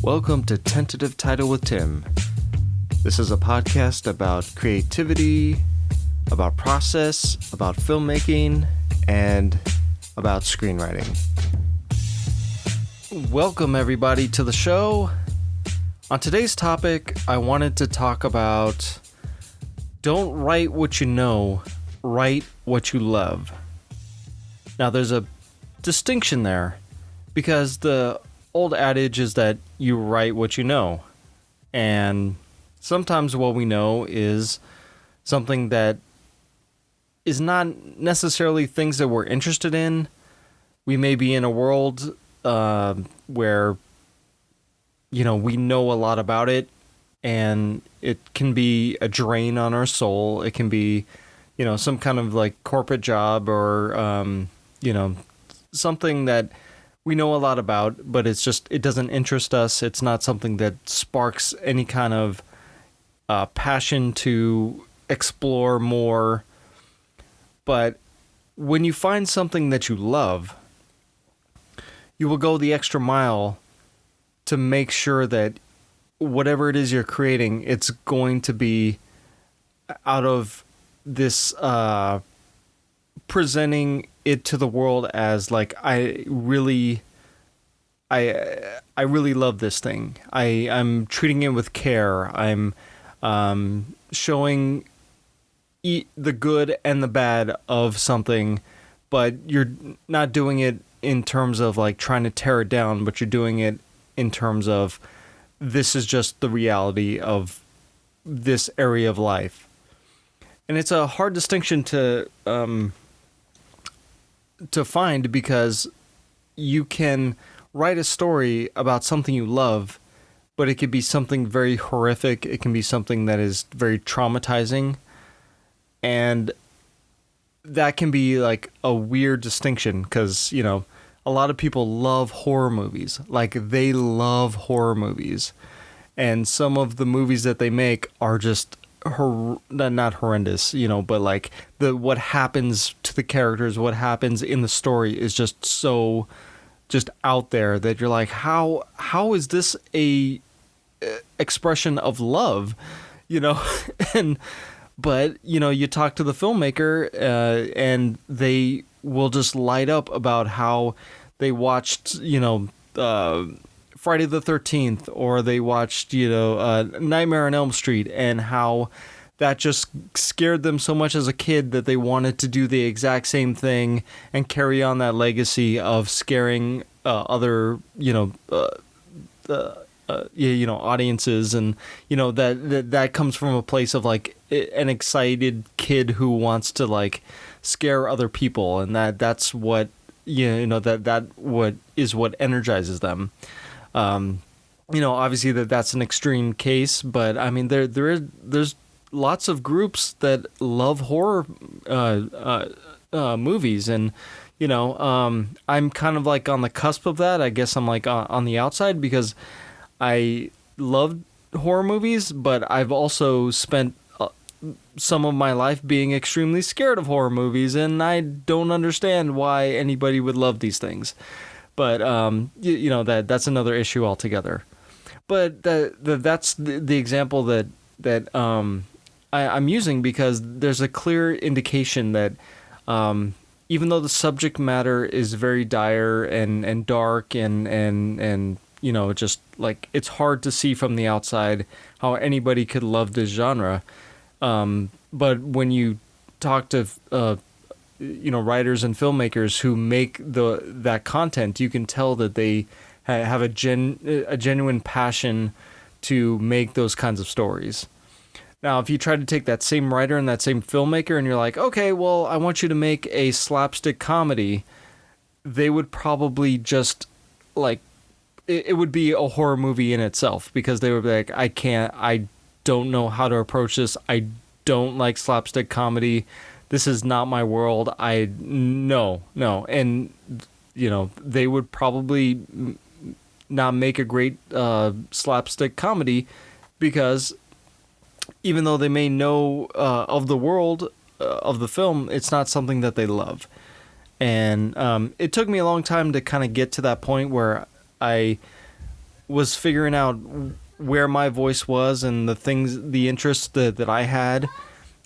Welcome to Tentative Title with Tim. This is a podcast about creativity, about process, about filmmaking, and about screenwriting. Welcome everybody to the show. On today's topic, I wanted to talk about don't write what you know, write what you love. Now there's a distinction there because the old adage is that you write what you know. And sometimes what we know is something that is not necessarily things that we're interested in. We may be in a world where, we know a lot about it, and it can be a drain on our soul. It can be, some kind of like corporate job or, something that we know a lot about, but it doesn't interest us. It's not something that sparks any kind of passion to explore more. But when you find something that you love, you will go the extra mile to make sure that whatever it is you're creating, it's going to be out of this presenting it to the world as like I really love this thing. I'm treating it with care. I'm showing the good and the bad of something, but you're not doing it in terms of like trying to tear it down, but you're doing it in terms of this is just the reality of this area of life. And it's a hard distinction to find, because you can write a story about something you love, but it could be something very horrific. It can be something that is very traumatizing. And that can be like a weird distinction because, a lot of people love horror movies. Like, they love horror movies. And some of the movies that they make are just not horrendous, but like what happens to the characters, what happens in the story is just so just out there that you're like, how is this a expression of love, but you talk to the filmmaker and they will just light up about how they watched Friday the 13th, or they watched, Nightmare on Elm Street, and how that just scared them so much as a kid that they wanted to do the exact same thing and carry on that legacy of scaring other, audiences. And, that comes from a place of like an excited kid who wants to like scare other people. And that's what, what is what energizes them. Obviously that's an extreme case, but I mean, there's lots of groups that love horror, movies. And, I'm kind of like on the cusp of that. I guess I'm like on the outside because I love horror movies, but I've also spent some of my life being extremely scared of horror movies, and I don't understand why anybody would love these things. But that's another issue altogether. But that's the example that I'm using, because there's a clear indication that even though the subject matter is very dire and dark and just like it's hard to see from the outside how anybody could love this genre. But when you talk to writers and filmmakers who make that content, you can tell that they have a genuine passion to make those kinds of stories. Now, if you try to take that same writer and that same filmmaker and you're like, okay, well, I want you to make a slapstick comedy, they would probably just like, it would be a horror movie in itself, because they would be like, I don't know how to approach this. I don't like slapstick comedy. This is not my world. No. And, they would probably not make a great slapstick comedy, because even though they may know of the world of the film, it's not something that they love. And it took me a long time to kind of get to that point where I was figuring out where my voice was and the interests that I had.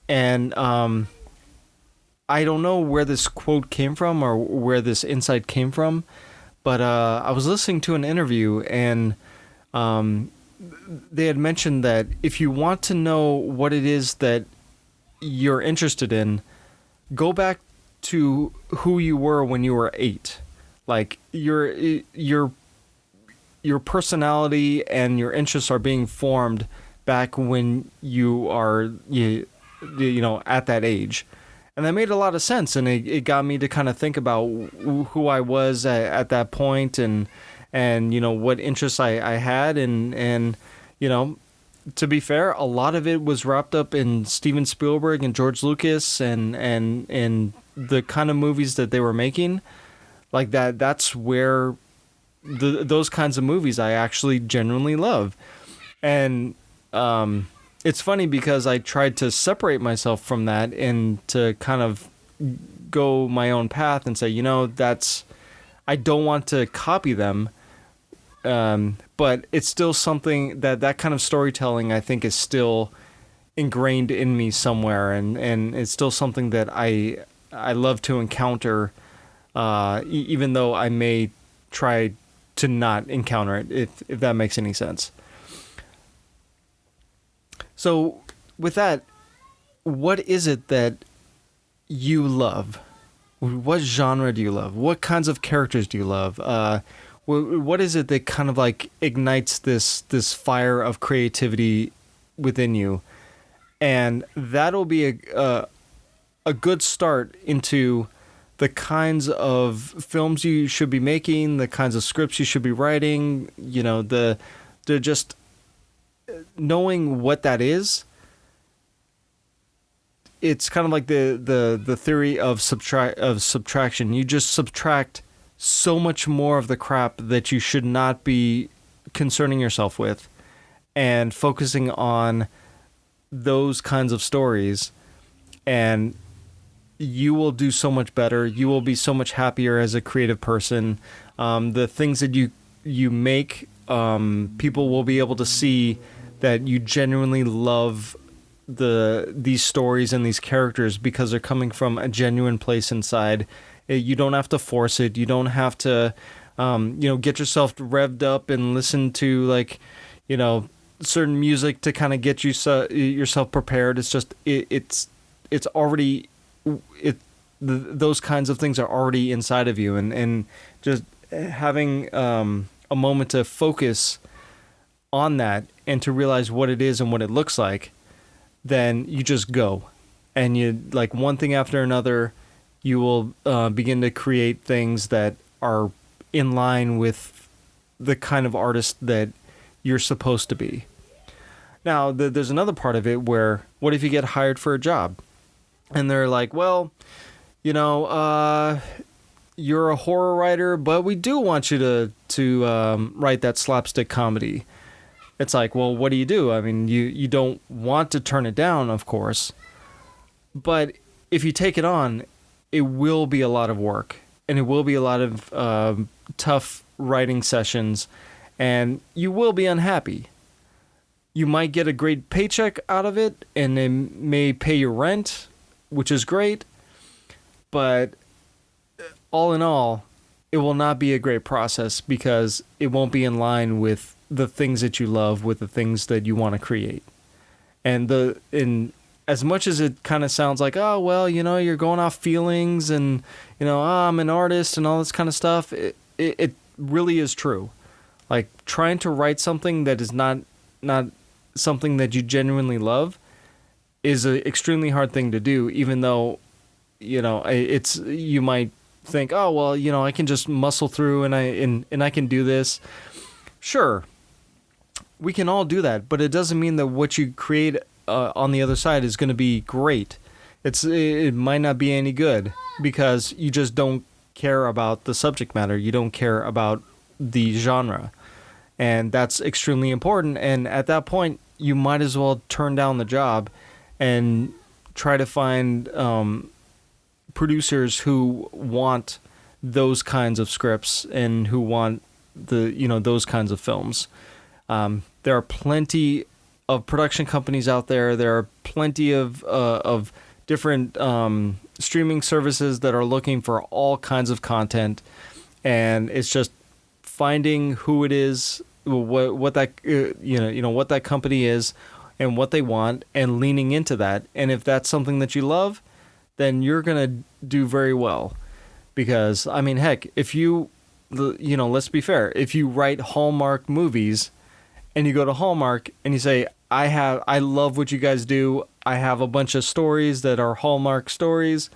And I don't know where this quote came from or where this insight came from, but I was listening to an interview, and they had mentioned that if you want to know what it is that you're interested in, go back to who you were when you were 8. Like your personality and your interests are being formed back when you are at that age. And that made a lot of sense, and it got me to kind of think about who I was at that point, and what interests I had, and to be fair, a lot of it was wrapped up in Steven Spielberg and George Lucas and the kind of movies that they were making. Like that's where those kinds of movies I actually genuinely love. And it's funny because I tried to separate myself from that and to kind of go my own path and say, I don't want to copy them. But it's still something that kind of storytelling, I think, is still ingrained in me somewhere. And it's still something that I love to encounter, even though I may try to not encounter it, if that makes any sense. So with that, what is it that you love? What genre do you love? What kinds of characters do you love? What is it that kind of like ignites this fire of creativity within you? And that'll be a good start into the kinds of films you should be making, the kinds of scripts you should be writing, the just knowing what that is. It's kind of like the theory of subtraction. You just subtract so much more of the crap that you should not be concerning yourself with, and focusing on those kinds of stories, and you will do so much better. You will be so much happier as a creative person. The things that you make, people will be able to see that you genuinely love these stories and these characters because they're coming from a genuine place inside. You don't have to force it. You don't have to, get yourself revved up and listen to certain music to kind of get yourself prepared. It's just it's already those kinds of things are already inside of you, and just having a moment to focus on that and to realize what it is and what it looks like, then you just go, and you like one thing after another. You will begin to create things that are in line with the kind of artist that you're supposed to be. Now, there's another part of it where, what if you get hired for a job? And they're like, well, you're a horror writer, but we do want you to write that slapstick comedy. It's like, well, what do? I mean, you don't want to turn it down, of course. But if you take it on, it will be a lot of work, and it will be a lot of tough writing sessions, and you will be unhappy. You might get a great paycheck out of it, and it may pay your rent, which is great, but all in all, it will not be a great process because it won't be in line with the things that you love, with the things that you want to create. And as much as it kind of sounds like, oh, well, you're going off feelings and, I'm an artist and all this kind of stuff, it really is true. Like, trying to write something that is not something that you genuinely love is an extremely hard thing to do, even though, you might think, oh, well, I can just muscle through and I can do this. Sure, we can all do that, but it doesn't mean that what you create on the other side is going to be great. It might not be any good because you just don't care about the subject matter. You don't care about the genre, and that's extremely important. And at that point, you might as well turn down the job and try to find producers who want those kinds of scripts and who want those kinds of films. There are plenty of production companies out there. There are plenty of different streaming services that are looking for all kinds of content, and it's just finding who it is, what that what that company is, and what they want, and leaning into that. And if that's something that you love, then you're gonna do very well. Because I mean, heck, if let's be fair, if you write Hallmark movies and you go to Hallmark and you say, I love what you guys do, I have a bunch of stories that are Hallmark stories,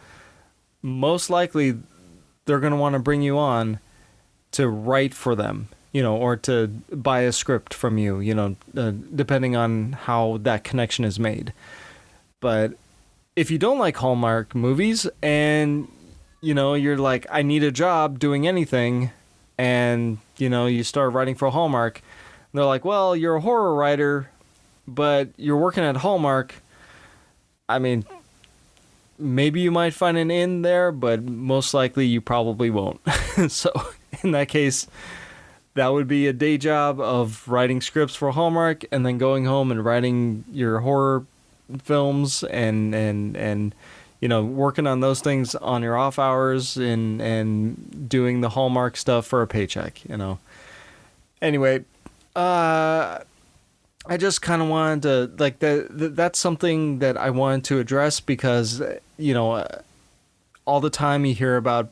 most likely they're going to want to bring you on to write for them, or to buy a script from you, depending on how that connection is made. But if you don't like Hallmark movies and, you're like, I need a job doing anything, and, you start writing for Hallmark, they're like, well, you're a horror writer, but you're working at Hallmark. I mean, maybe you might find an in there, but most likely you probably won't. So in that case, that would be a day job of writing scripts for Hallmark and then going home and writing your horror films and working on those things on your off hours and doing the Hallmark stuff for a paycheck, Anyway, I just kind of wanted to, that's something that I wanted to address because, all the time you hear about,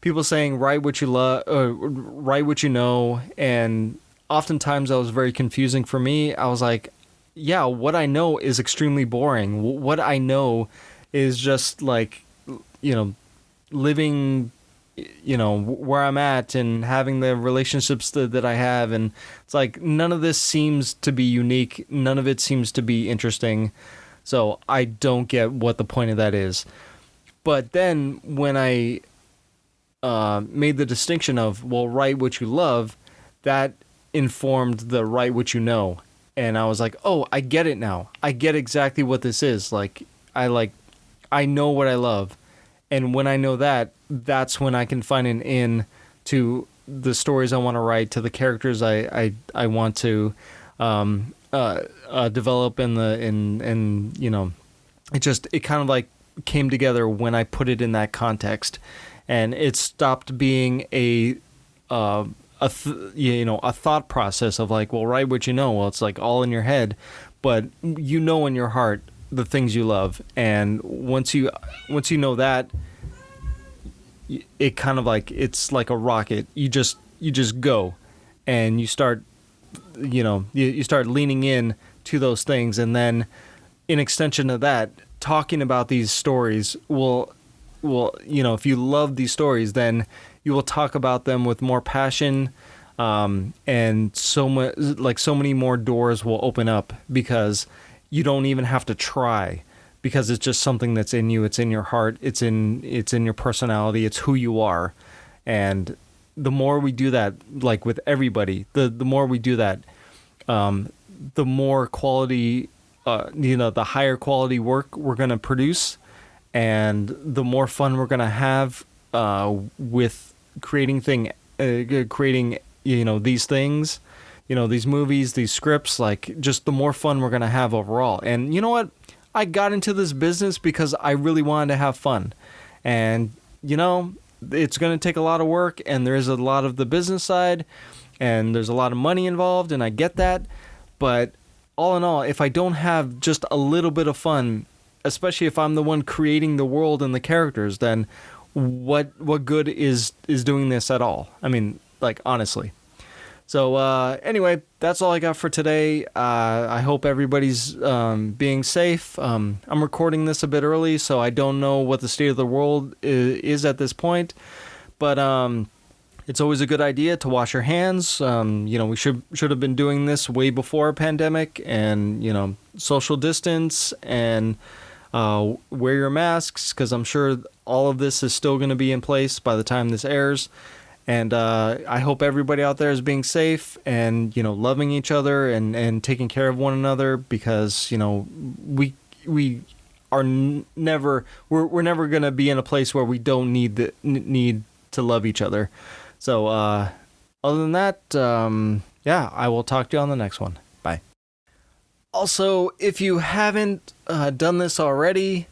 people saying, write what you love, write what you know. And oftentimes that was very confusing for me. I was like, yeah, what I know is extremely boring. What I know is just like, living, where I'm at and having the relationships that I have. And it's like, none of this seems to be unique. None of it seems to be interesting. So I don't get what the point of that is. But then when I made the distinction of, well, write what you love, that informed the write what you know. And I was like, oh, I get it now. I get exactly what this is. I know what I love. And when I know that, that's when I can find an in to the stories I want to write, to the characters I want to develop it kind of like came together when I put it in that context, and it stopped being a thought process of like, well, write what you know. Well, it's like all in your head, but in your heart the things you love, and once you know that, it kind of like, it's like a rocket. You just go, and you start you start leaning in to those things, and then in extension of that, talking about these stories will if you love these stories, then you will talk about them with more passion, and so many more doors will open up because you don't even have to try, because it's just something that's in you. It's in your heart. It's in your personality. It's who you are. And the more we do that, like with everybody, the more we do that, the more quality, the higher quality work we're going to produce, and the more fun we're going to have with creating these things, these movies, these scripts, like just the more fun we're going to have overall. And you know what? I got into this business because I really wanted to have fun. And, it's going to take a lot of work, and there is a lot of the business side, and there's a lot of money involved, and I get that. But all in all, if I don't have just a little bit of fun, especially if I'm the one creating the world and the characters, then what good is doing this at all? I mean, like, honestly. So anyway, that's all I got for today. I hope everybody's being safe. I'm recording this a bit early, so I don't know what the state of the world is at this point. But it's always a good idea to wash your hands. We should have been doing this way before a pandemic, and social distance, and wear your masks, because I'm sure all of this is still going to be in place by the time this airs. And I hope everybody out there is being safe and, loving each other and taking care of one another, because, we are never going to be in a place where we don't need to love each other. So, other than that, yeah, I will talk to you on the next one. Bye. Also, if you haven't done this already,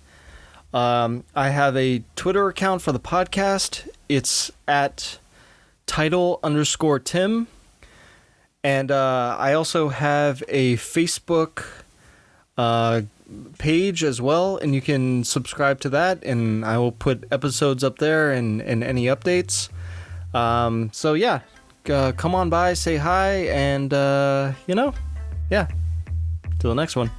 I have a Twitter account for the podcast. It's at title_Tim. And I also have a Facebook page as well, and you can subscribe to that, and I will put episodes up there and any updates. So yeah, come on by, say hi, and yeah, till the next one.